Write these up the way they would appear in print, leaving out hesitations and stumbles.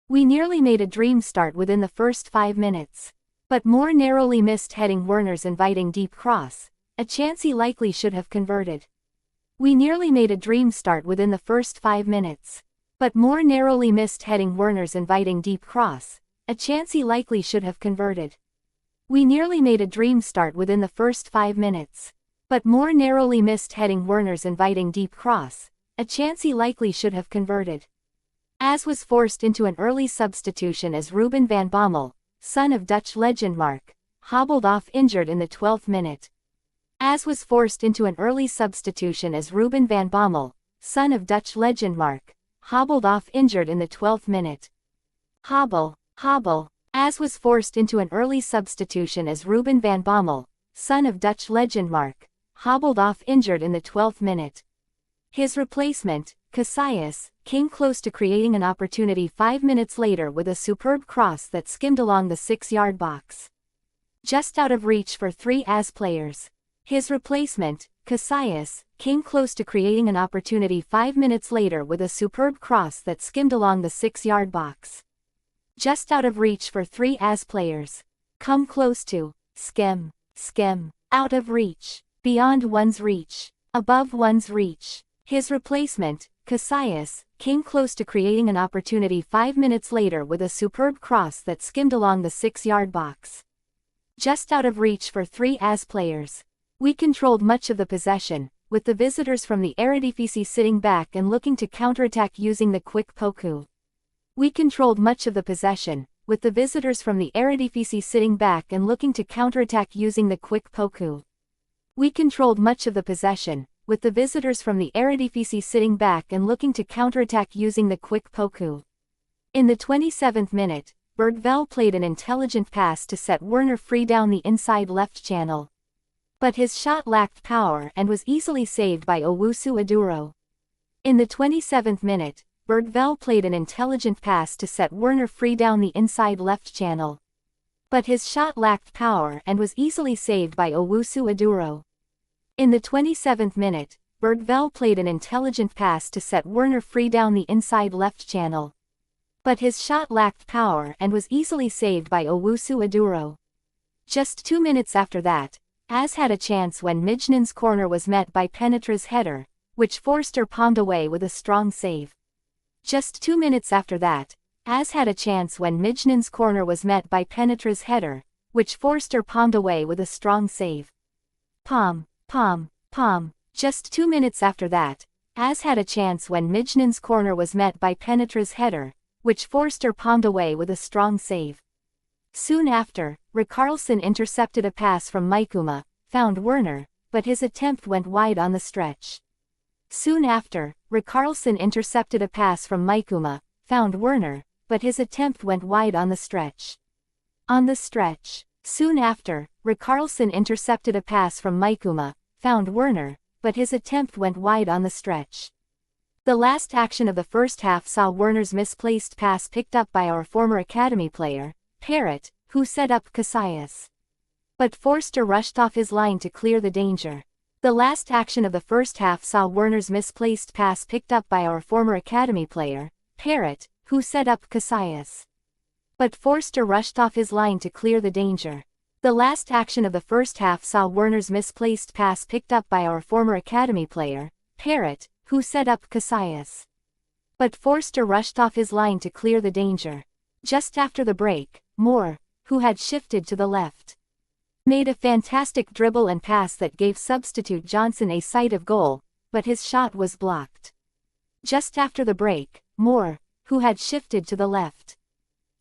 We nearly made a dream start within the first 5 minutes. But more narrowly missed heading Werner's inviting deep cross, a chance he likely should have converted. We nearly made a dream start within the first 5 minutes. But more narrowly missed heading Werner's inviting deep cross, a chance he likely should have converted. We nearly made a dream start within the first 5 minutes. But more narrowly missed heading Werner's inviting deep cross, a chance he likely should have converted. AZ was forced into an early substitution as Ruben van Bommel, son of Dutch legend Mark, hobbled off injured in the 12th minute. AZ was forced into an early substitution as Ruben van Bommel, son of Dutch legend Mark, hobbled off injured in the 12th minute. Hobble. AZ was forced into an early substitution as Ruben van Bommel, son of Dutch legend Mark, hobbled off injured in the 12th minute. His replacement, Kasius, came close to creating an opportunity 5 minutes later with a superb cross that skimmed along the 6-yard box. Just out of reach for 3 AZ players. His replacement, Kasius, came close to creating an opportunity 5 minutes later with a superb cross that skimmed along the 6-yard box. Just out of reach for 3 AZ players. Come close to, skim, out of reach, beyond one's reach, above one's reach. His replacement, Kasius, came close to creating an opportunity 5 minutes later with a superb cross that skimmed along the 6-yard box. Just out of reach for 3 AZ players. We controlled much of the possession, with the visitors from the Eredivisie sitting back and looking to counterattack using the quick Poku. We controlled much of the possession, with the visitors from the Eredivisie sitting back and looking to counterattack using the quick Poku. We controlled much of the possession, with the visitors from the Eredivisie sitting back and looking to counterattack using the quick Poku. In the 27th minute, Bergvall played an intelligent pass to set Werner free down the inside left channel. But his shot lacked power and was easily saved by Owusu-Oduro. In the 27th minute, Bergvall played an intelligent pass to set Werner free down the inside left channel. But his shot lacked power and was easily saved by Owusu-Oduro. In the 27th minute, Bergvall played an intelligent pass to set Werner free down the inside left channel. But his shot lacked power and was easily saved by Owusu-Oduro. Just 2 minutes after that, AZ had a chance when Mijnans' corner was met by Penetra's header, which Forster palmed away with a strong save. Just 2 minutes after that, AZ had a chance when Mijnans' corner was met by Penetra's header, which Forster palmed away with a strong save. Palm. Just 2 minutes after that, AZ had a chance when Mijnans' corner was met by Penetra's header, which Forster palmed away with a strong save. Soon after, Richarlison intercepted a pass from Maikuma, found Werner, but his attempt went wide on the stretch. Soon after, Richarlison intercepted a pass from Maikuma, found Werner, but his attempt went wide on the stretch. Soon after, Richarlison intercepted a pass from Maikuma, found Werner, but his attempt went wide on the stretch. The last action of the first half saw Werner's misplaced pass picked up by our former academy player, Parrott, who set up Kasius. But Forster rushed off his line to clear the danger. The last action of the first half saw Werner's misplaced pass picked up by our former academy player, Parrott, who set up Kasius. But Forster rushed off his line to clear the danger. The last action of the first half saw Werner's misplaced pass picked up by our former academy player, Parrott, who set up Kasius. But Forster rushed off his line to clear the danger. Just after the break, Moore, who had shifted to the left, made a fantastic dribble and pass that gave substitute Johnson a sight of goal, but his shot was blocked. Just after the break, Moore, who had shifted to the left,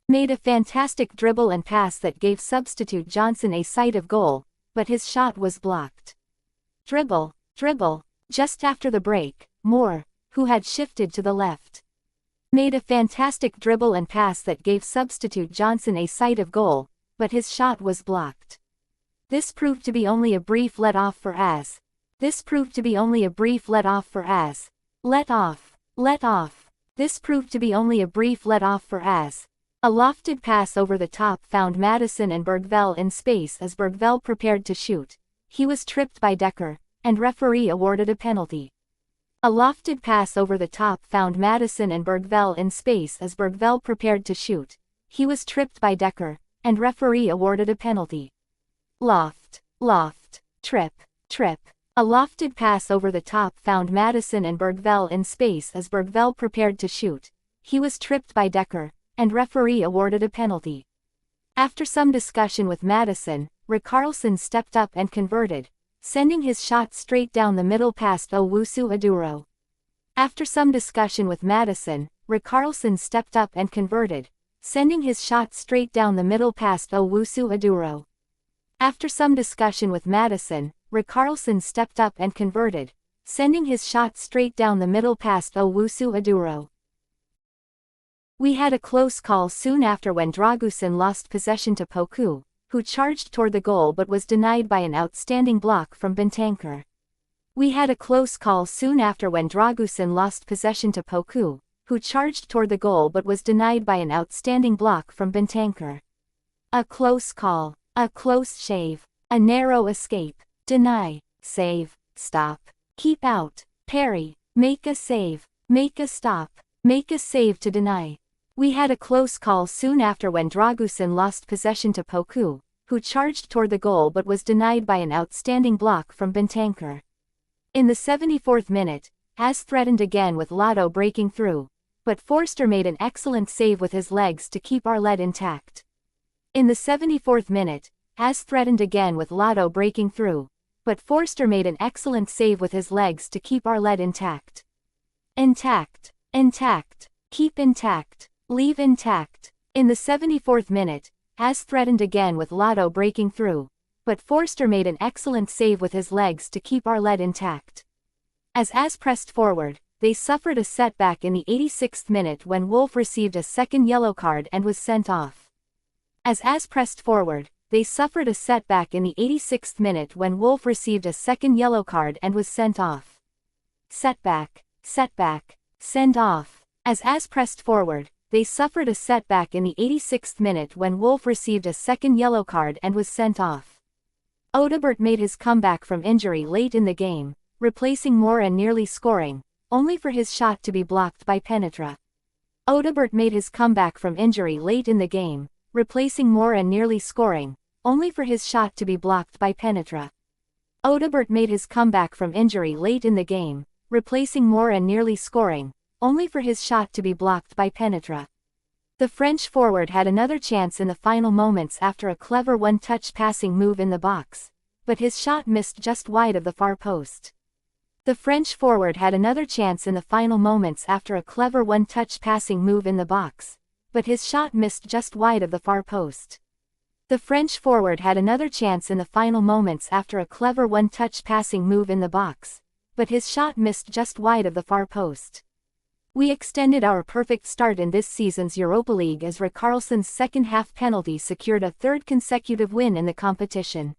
made a fantastic dribble and pass that gave substitute Johnson a sight of goal, but his shot was blocked. Dribble. Just after the break, Moore, who had shifted to the left, made a fantastic dribble and pass that gave substitute Johnson a sight of goal, but his shot was blocked. This proved to be only a brief let-off for AZ. This proved to be only a brief let-off for AZ. Let off. This proved to be only a brief let-off for AZ. A lofted pass over the top found Maddison and Bergvall in space as Bergvall prepared to shoot. He was tripped by Decker, and referee awarded a penalty. A lofted pass over the top found Maddison and Bergvall in space as Bergvall prepared to shoot. He was tripped by Decker, and referee awarded a penalty. Loft, trip. A lofted pass over the top found Maddison and Bergvall in space as Bergvall prepared to shoot. He was tripped by Decker, and referee awarded a penalty. After some discussion with Maddison, Richarlison stepped up and converted, sending his shot straight down the middle past Owusu-Oduro. After some discussion with Maddison, Richarlison stepped up and converted, sending his shot straight down the middle past Owusu-Oduro. After some discussion with Maddison, Richarlison stepped up and converted, sending his shot straight down the middle past Owusu-Oduro. We had a close call soon after when Dragusin lost possession to Poku, who charged toward the goal but was denied by an outstanding block from Bentancur. We had a close call soon after when Dragusin lost possession to Poku, who charged toward the goal but was denied by an outstanding block from Bentancur. A close call, a close shave, a narrow escape, deny, save, stop, keep out, parry, make a save, make a stop, make a save to deny. We had a close call soon after when Dragusin lost possession to Poku, who charged toward the goal but was denied by an outstanding block from Bentancur. In the 74th minute, AZ threatened again with Lotto breaking through, but Forster made an excellent save with his legs to keep our lead intact. In the 74th minute, AZ threatened again with Lotto breaking through, but Forster made an excellent save with his legs to keep our lead intact. Intact, keep intact, leave intact. In the 74th minute, AZ threatened again with Lotto breaking through, but Forster made an excellent save with his legs to keep our lead intact. As AZ pressed forward, they suffered a setback in the 86th minute when Wolf received a second yellow card and was sent off. As AZ pressed forward, they suffered a setback in the 86th minute when Wolf received a second yellow card and was sent off. Setback, send off. As AZ pressed forward, they suffered a setback in the 86th minute when Wolf received a second yellow card and was sent off. Odobert made his comeback from injury late in the game, replacing Moore and nearly scoring, only for his shot to be blocked by Penetra. Odobert made his comeback from injury late in the game, replacing Moore and nearly scoring, only for his shot to be blocked by Penetra. Odobert made his comeback from injury late in the game, replacing Moore and nearly scoring, only for his shot to be blocked by Penetra. The French forward had another chance in the final moments after a clever one-touch passing move in the box, but his shot missed just wide of the far post. The French forward had another chance in the final moments after a clever one-touch passing move in the box, but his shot missed just wide of the far post. The French forward had another chance in the final moments after a clever one-touch passing move in the box, but his shot missed just wide of the far post. We extended our perfect start in this season's Europa League as Richarlison's second-half penalty secured a third consecutive win in the competition.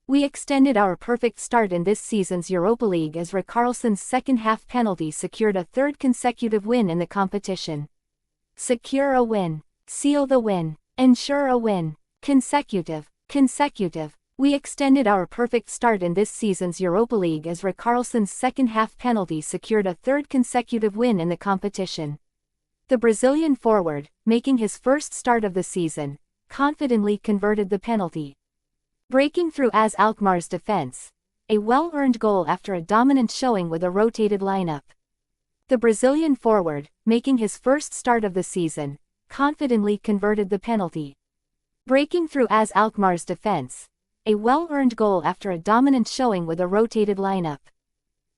We extended our perfect start in this season's Europa League as Richarlison's second-half penalty secured a third consecutive win in the competition. Secure a win. Seal the win. Ensure a win. Consecutive. We extended our perfect start in this season's Europa League as Richarlison's second-half penalty secured a third consecutive win in the competition. The Brazilian forward, making his first start of the season, confidently converted the penalty. Breaking through AZ Alkmaar's defense, a well-earned goal after a dominant showing with a rotated lineup. The Brazilian forward, making his first start of the season, confidently converted the penalty. Breaking through AZ Alkmaar's defense, a well-earned goal after a dominant showing with a rotated lineup.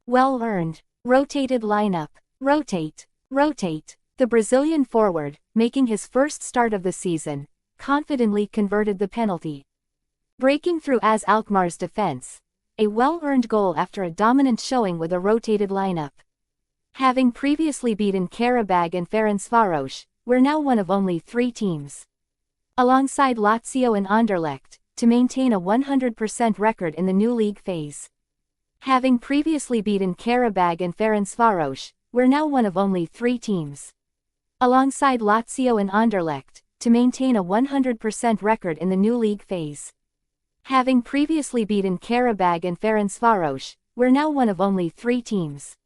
Well-earned, rotated lineup, rotate. The Brazilian forward, making his first start of the season, confidently converted the penalty. Breaking through AZ Alkmaar's defense, a well-earned goal after a dominant showing with a rotated lineup. Having previously beaten Qarabag and Ferencvaros, we're now one of only 3 teams, alongside Lazio and Anderlecht, to maintain a 100% record in the new league phase. Having previously beaten Qarabag and Ferencvaros, we're now one of only 3 teams, alongside Lazio and Anderlecht, to maintain a 100% record in the new league phase. Having previously beaten Qarabag and Ferencvaros, we're now one of only 3 teams,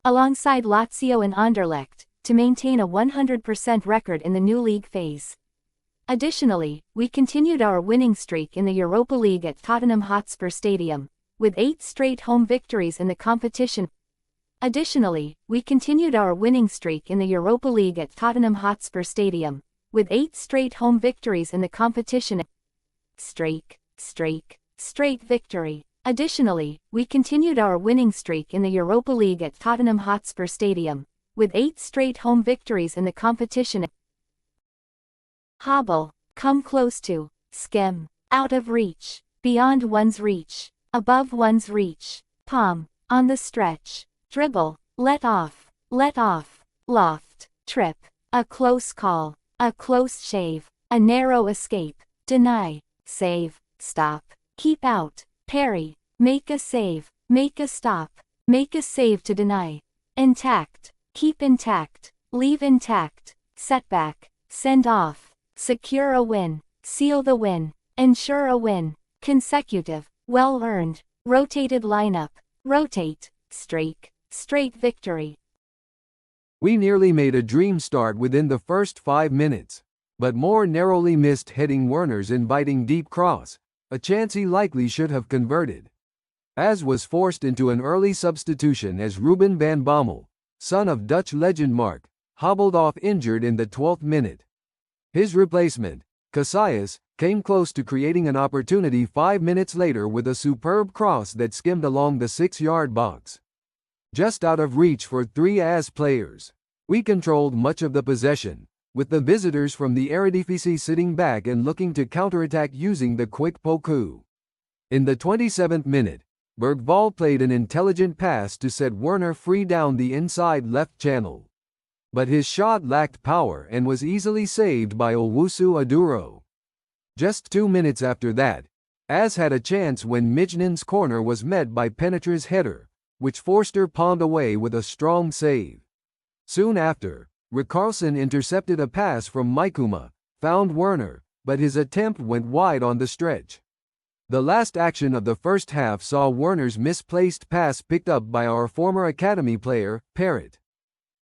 alongside Lazio and Anderlecht, to maintain a 100% record in the new league phase. Additionally, we continued our winning streak in the Europa League at Tottenham Hotspur Stadium, with 8 straight home victories in the competition. Additionally, we continued our winning streak in the Europa League at Tottenham Hotspur Stadium, with 8 straight home victories in the competition. Straight victory. Additionally, we continued our winning streak in the Europa League at Tottenham Hotspur Stadium, with 8 straight home victories in the competition. Hobble, come close to, skim, out of reach, beyond one's reach, above one's reach, palm, on the stretch, dribble, let off, loft, trip, a close call, a close shave, a narrow escape, deny, save, stop, keep out, parry, make a save, make a stop, make a save to deny, intact, keep intact, leave intact, setback, send off, secure a win, seal the win, ensure a win, consecutive, well earned, rotated lineup, rotate, straight victory. We nearly made a dream start within the first 5 minutes, but more narrowly missed heading Werner's inviting deep cross, a chance he likely should have converted. AZ was forced into an early substitution as Ruben van Bommel, son of Dutch legend Mark, hobbled off injured in the 12th minute. His replacement, Kasius, came close to creating an opportunity 5 minutes later with a superb cross that skimmed along the 6-yard box. Just out of reach for 3 AZ players, we controlled much of the possession, with the visitors from the Eredivisie sitting back and looking to counterattack using the quick Poku. In the 27th minute, Bergvall played an intelligent pass to set Werner free down the inside left channel. But his shot lacked power and was easily saved by Owusu-Oduro. Just 2 minutes after that, AZ had a chance when Mijnans' corner was met by Penetra's header, which Forster palmed away with a strong save. Soon after, Richarlison intercepted a pass from Maikuma, found Werner, but his attempt went wide on the stretch. The last action of the first half saw Werner's misplaced pass picked up by our former academy player, Parrott,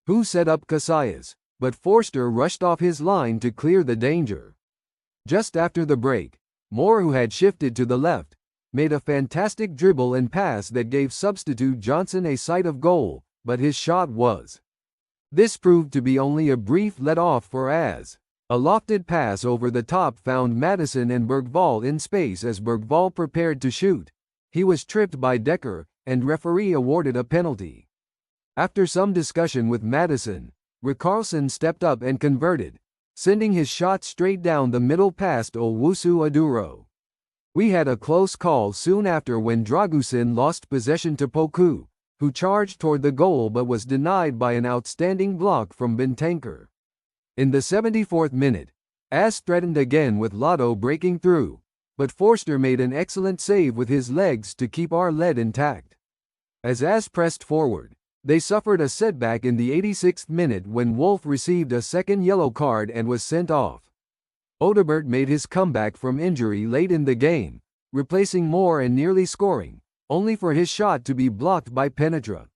who set up Kasius, but Forster rushed off his line to clear the danger. Just after the break, Moore, who had shifted to the left, made a fantastic dribble and pass that gave substitute Johnson a sight of goal, but his shot was. This proved to be only a brief let-off for AZ. A lofted pass over the top found Maddison and Bergvall in space as Bergvall prepared to shoot. He was tripped by Decker, and referee awarded a penalty. After some discussion with Maddison, Richarlison stepped up and converted, sending his shot straight down the middle past Owusu-Oduro. We had a close call soon after when Dragusin lost possession to Poku, who charged toward the goal but was denied by an outstanding block from Bentancur. In the 74th minute, AZ threatened again with Lotto breaking through, but Forster made an excellent save with his legs to keep our lead intact. As AZ pressed forward, they suffered a setback in the 86th minute when Wolf received a second yellow card and was sent off. Odobert made his comeback from injury late in the game, replacing Moore and nearly scoring, only for his shot to be blocked by Penetra.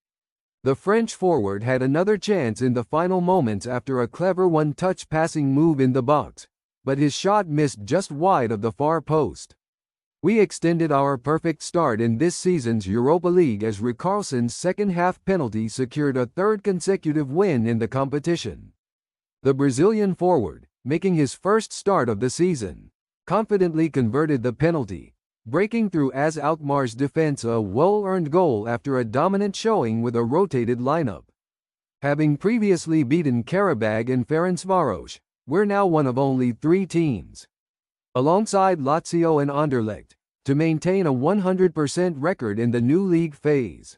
The French forward had another chance in the final moments after a clever one-touch passing move in the box, but his shot missed just wide of the far post. We extended our perfect start in this season's Europa League as Richarlison's second-half penalty secured a 3rd consecutive win in the competition. The Brazilian forward, making his first start of the season, confidently converted the penalty, breaking through AZ Alkmaar's defense, a well-earned goal after a dominant showing with a rotated lineup. Having previously beaten Qarabag and Ferencvaros, we're now one of only 3 teams, alongside Lazio and Anderlecht, to maintain a 100% record in the new league phase.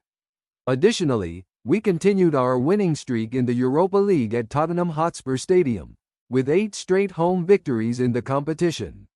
Additionally, we continued our winning streak in the Europa League at Tottenham Hotspur Stadium, with 8 straight home victories in the competition.